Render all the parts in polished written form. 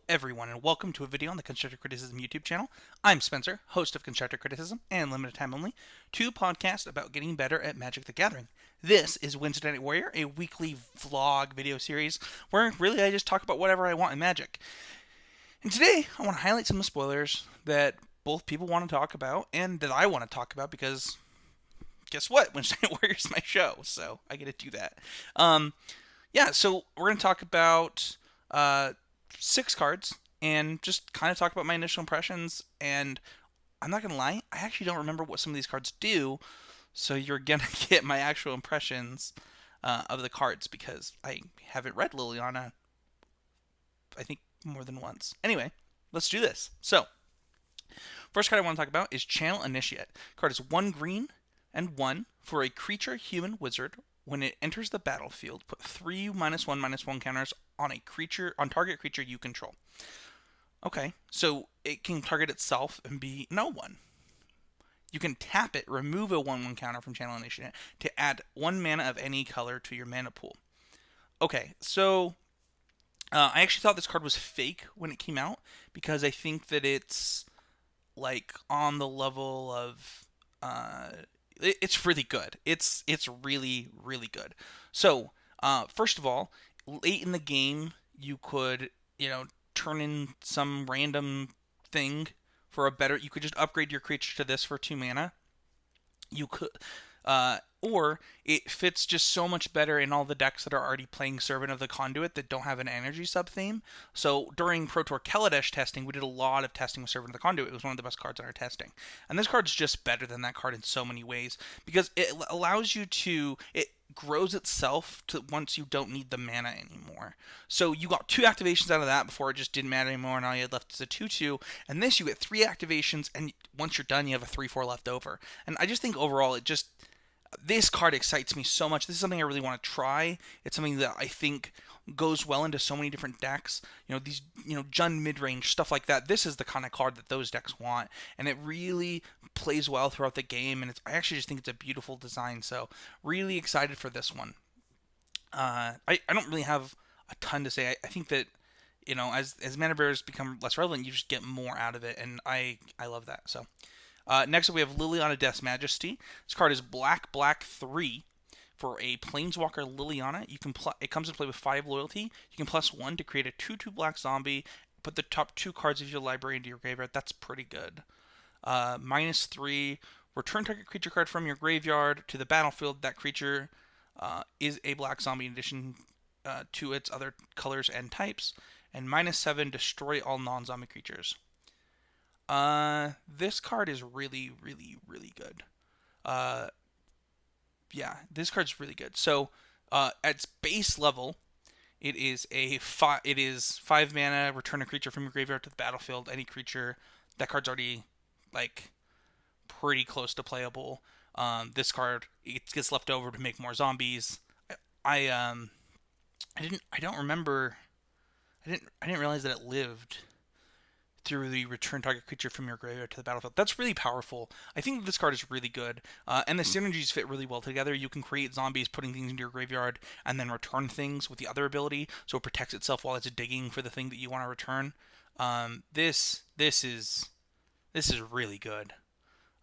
everyone, and welcome to a video on the Constructive Criticism YouTube channel. I'm Spencer, host of Constructive Criticism and Limited Time Only, two podcasts about getting better at Magic the Gathering. This is Wednesday Night Warrior, a weekly vlog video series where really I just talk about whatever I want in Magic. And today I want to highlight some of the spoilers that both people want to talk about and that I want to talk about because guess what? Wednesday Night Warrior is my show, so I get to do that. So we're going to talk about 6 cards and just kind of talk about my initial impressions. And I'm not going to lie, I actually don't remember what some of these cards do, so you're going to get my actual impressions of the cards because I haven't read Liliana, I think, more than once. Anyway, let's do this. So, first card I want to talk about is Channel Initiate. Card is 1 green and 1 for a creature, human, wizard. When it enters the battlefield, put 3 -1/-1 counters on target creature you control. Okay, so it can target itself and be no one. You can tap it, remove a 1/1 counter from Channel Initiate to add 1 mana of any color to your mana pool. Okay, so I actually thought this card was fake when it came out because I think that it's like on the level of it's really good. It's really, really good. So, first of all, late in the game, you could, turn in some random thing for a better. You could just upgrade your creature to this for 2 mana. You could, or it fits just so much better in all the decks that are already playing Servant of the Conduit that don't have an energy sub-theme. So during Pro Tour Kaladesh testing, we did a lot of testing with Servant of the Conduit. It was one of the best cards in our testing. And this card's just better than that card in so many ways because it allows you to... It grows itself to once you don't need the mana anymore. So you got 2 activations out of that before it just didn't matter anymore, and all you had left is a 2/2. And this you get 3 activations, and once you're done, you have a 3/4 left over. And I just think overall, this card excites me so much. This is something I really want to try. It's something that I think goes well into so many different decks. These, Jund midrange, stuff like that. This is the kind of card that those decks want. And it really plays well throughout the game. And I actually just think it's a beautiful design. So, really excited for this one. I don't really have a ton to say. I think that, as mana bearers become less relevant, you just get more out of it. And I love that. So, next up, we have Liliana Death's Majesty. This card is black 3 for a Planeswalker Liliana. It comes into play with 5 loyalty. You can +1 to create a 2/2 black zombie. Put the top 2 cards of your library into your graveyard. That's pretty good. -3, return target creature card from your graveyard to the battlefield. That creature is a black zombie in addition to its other colors and types. And -7, destroy all non-zombie creatures. This card is really, really, really good. This card's really good. So, at its base level, it is 5 mana, return a creature from your graveyard to the battlefield. Any creature, that card's already, pretty close to playable. This card, it gets left over to make more zombies. I didn't realize that it lived through the return target creature from your graveyard to the battlefield. That's really powerful. I think this card is really good, and the synergies fit really well together. You can create zombies putting things into your graveyard and then return things with the other ability, so it protects itself while it's digging for the thing that you want to return. This is really good.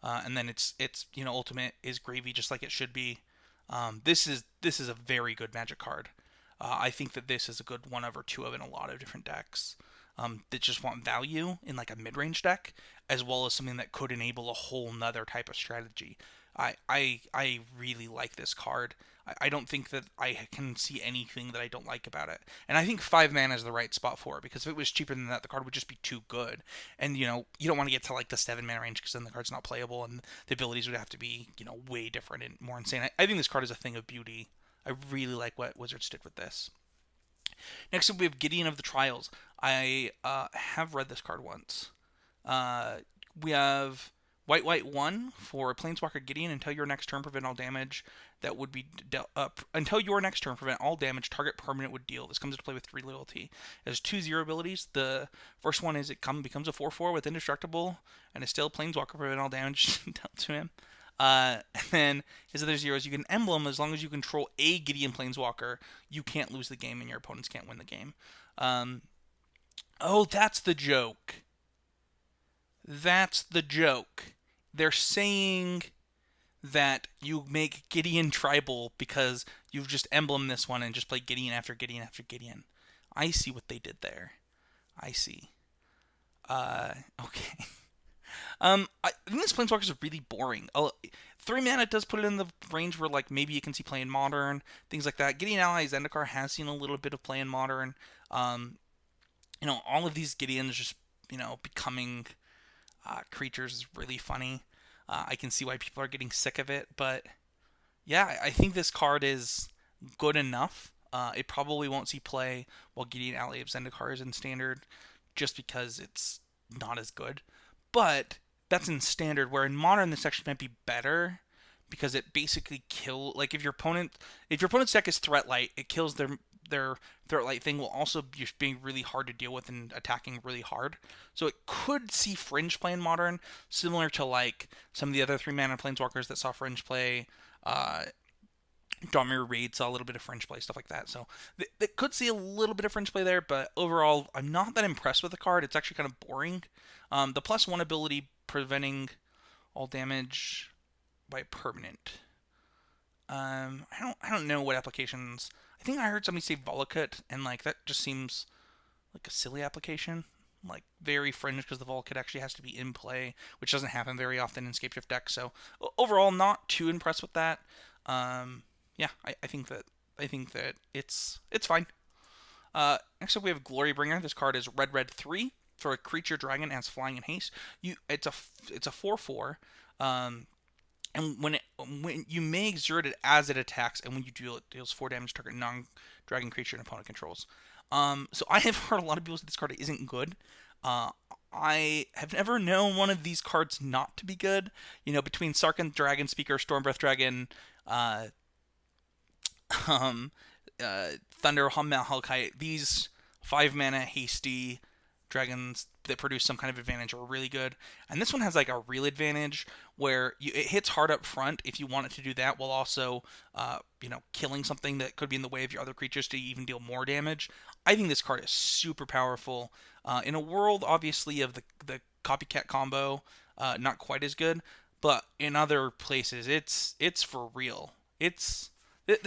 And then its ultimate is gravy, just like it should be. This is a very good Magic card. I think that this is a good 1 over 2 of in a lot of different decks. That just want value in like a mid-range deck, as well as something that could enable a whole nother type of strategy. I really like this card. I don't think that I can see anything that I don't like about it. And I think 5 mana is the right spot for it, because if it was cheaper than that, the card would just be too good. And, you don't want to get to like the 7 mana range, because then the card's not playable, and the abilities would have to be, way different and more insane. I think this card is a thing of beauty. I really like what Wizards did with this. Next up, we have Gideon of the Trials. I have read this card once. We have white 1 for Planeswalker Gideon. Until your next turn, prevent all damage that would be dealt up. Until your next turn, prevent all damage target permanent would deal. This comes into play with 3 loyalty. It has 2/0 abilities. The first one is it becomes a 4/4 with indestructible and is still Planeswalker, prevent all damage dealt to him. And then his other zeros, you can emblem as long as you control a Gideon Planeswalker, you can't lose the game and your opponents can't win the game. Oh, that's the joke. That's the joke. They're saying that you make Gideon tribal because you've just emblem this one and just play Gideon after Gideon after Gideon. I see what they did there. I see. Okay. I think this Planeswalker is really boring. 3 mana does put it in the range where like maybe you can see play in Modern, things like that. Gideon Ally Zendikar has seen a little bit of play in Modern. Um, all of these Gideons just becoming creatures is really funny. I can see why people are getting sick of it, but yeah, I think this card is good enough. It probably won't see play while Gideon Alley of Zendikar is in Standard, just because it's not as good. But that's in Standard, where in Modern this actually might be better because it basically like if your opponent's deck is Threat Light, it kills their Threat Light thing, will also be being really hard to deal with and attacking really hard. So it could see Fringe play in Modern, similar to like some of the other 3 mana Planeswalkers that saw Fringe play. Domir Raid saw a little bit of Fringe play, stuff like that. So they could see a little bit of Fringe play there, but overall, I'm not that impressed with the card. It's actually kind of boring. The +1 ability preventing all damage by permanent. I don't know what applications. I think I heard somebody say Volakut, and like that just seems like a silly application. Like very fringe because the Volakut actually has to be in play, which doesn't happen very often in Scapeshift decks. So overall, not too impressed with that. Yeah, I think that it's fine. Next up, we have Glorybringer. This card is red, red 3 for a creature dragon, has flying and haste. It's a 4/4. And when you may exert it as it attacks, and when you deal it deals 4 damage to target non-dragon creature and opponent controls. So I have heard a lot of people say this card isn't good. Uh, I have never known one of these cards not to be good. Between Sarkhan Dragon Speaker, Stormbreath Dragon, uh, um, Thunder, Hellkite, these 5 mana hasty dragons that produce some kind of advantage are really good. And this one has like a real advantage where it hits hard up front if you want it to do that, while also, killing something that could be in the way of your other creatures to even deal more damage. I think this card is super powerful. In a world, obviously, of the copycat combo, not quite as good, but in other places, it's for real. This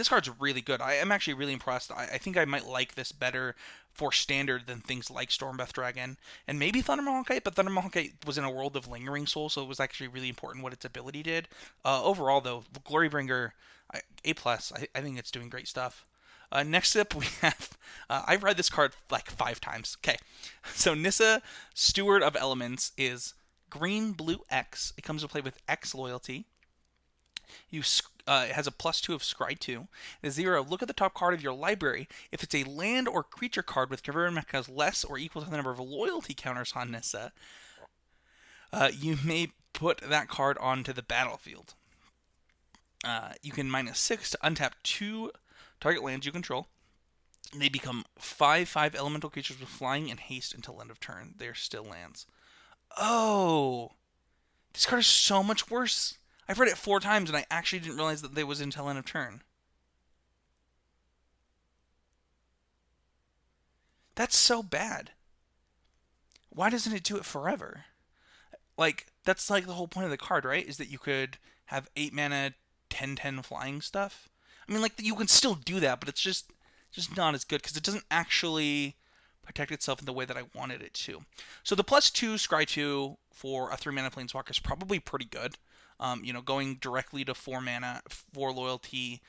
card's really good. I am actually really impressed. I think I might like this better for Standard than things like Stormbreath Dragon and maybe Thunder Mahonkite, but Thunder Mahonkite was in a world of Lingering Soul, so it was actually really important what its ability did. Overall, though, Glorybringer, A+. I think it's doing great stuff. Next up, we have. I've read this card like 5 times. Okay. So Nissa, Steward of Elements, is green, blue, X. It comes to play with X loyalty. It has a +2 of Scry 2. The 0, look at the top card of your library. If it's a land or creature card with converted mech has less or equal to the number of loyalty counters on Nissa, you may put that card onto the battlefield. You can -6 to untap 2 target lands you control. They become 5/5 elemental creatures with flying and haste until end of turn. They're still lands. Oh, this card is so much worse. I've read it 4 times and I actually didn't realize that they was until end of turn. That's so bad. Why doesn't it do it forever? Like, that's like the whole point of the card, right? Is that you could have 8 mana, 10/10 flying stuff. I mean, like, you can still do that, but it's just not as good because it doesn't actually protect itself in the way that I wanted it to. So the +2 Scry 2 for a 3 mana Planeswalker is probably pretty good. Going directly to 4 mana, 4 loyalty,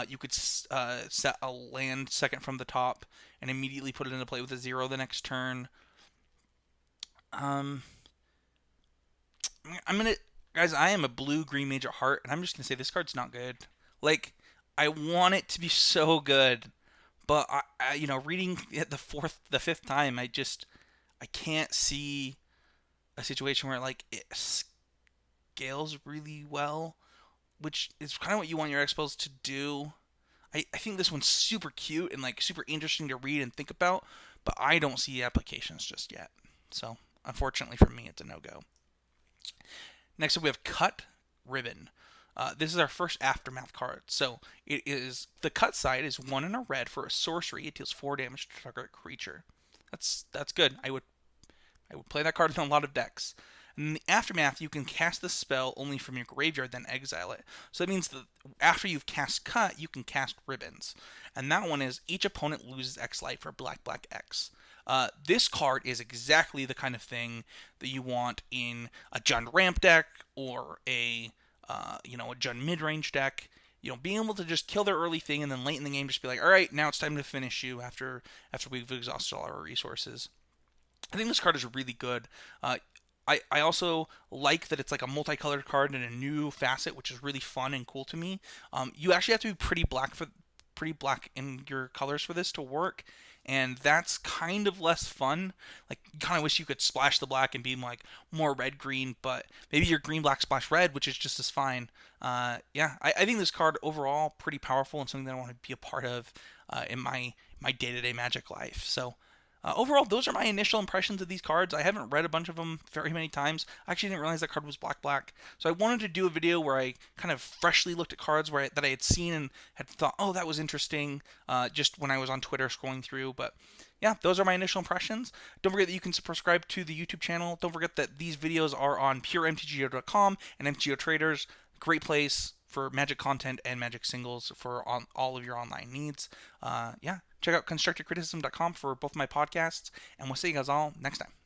you could set a land second from the top and immediately put it into play with a 0 the next turn. Um, I'm gonna, guys. I am a blue-green mage at heart, and I'm just gonna say this card's not good. Like, I want it to be so good, but reading it the fifth time, I can't see a situation where like it scales really well, which is kind of what you want your expos to do. I think this one's super cute and like super interesting to read and think about, but I don't see applications just yet. So unfortunately for me, it's a no-go. Next up, we have Cut Ribbon. This is our first Aftermath card. So it is the cut side is 1 and a red for a sorcery. It deals 4 damage to target creature. That's good. I would play that card in a lot of decks. And in the Aftermath, you can cast the spell only from your graveyard, then exile it. So that means that after you've cast Cut, you can cast Ribbons. And that one is each opponent loses X life for black, black, X. This card is exactly the kind of thing that you want in a Jund Ramp deck or a Jund mid-range deck. Being able to just kill their early thing and then late in the game just be like, all right, now it's time to finish you after we've exhausted all our resources. I think this card is really good. I also like that it's like a multicolored card in a new facet, which is really fun and cool to me. You actually have to be pretty black in your colors for this to work, and that's kind of less fun. Like, you kind of wish you could splash the black and be like more red green, but maybe you're green black splash red, which is just as fine. Yeah, I think this card overall pretty powerful and something that I want to be a part of in my day-to-day Magic life. So. Overall, those are my initial impressions of these cards. I haven't read a bunch of them very many times. I actually didn't realize that card was black black. So I wanted to do a video where I kind of freshly looked at cards that I had seen and had thought, oh, that was interesting, just when I was on Twitter scrolling through. But yeah, those are my initial impressions. Don't forget that you can subscribe to the YouTube channel. Don't forget that these videos are on puremtgo.com and MTGO Traders. Great place for Magic content and Magic singles for all of your online needs. Yeah, check out constructivecriticism.com for both my podcasts, and we'll see you guys all next time.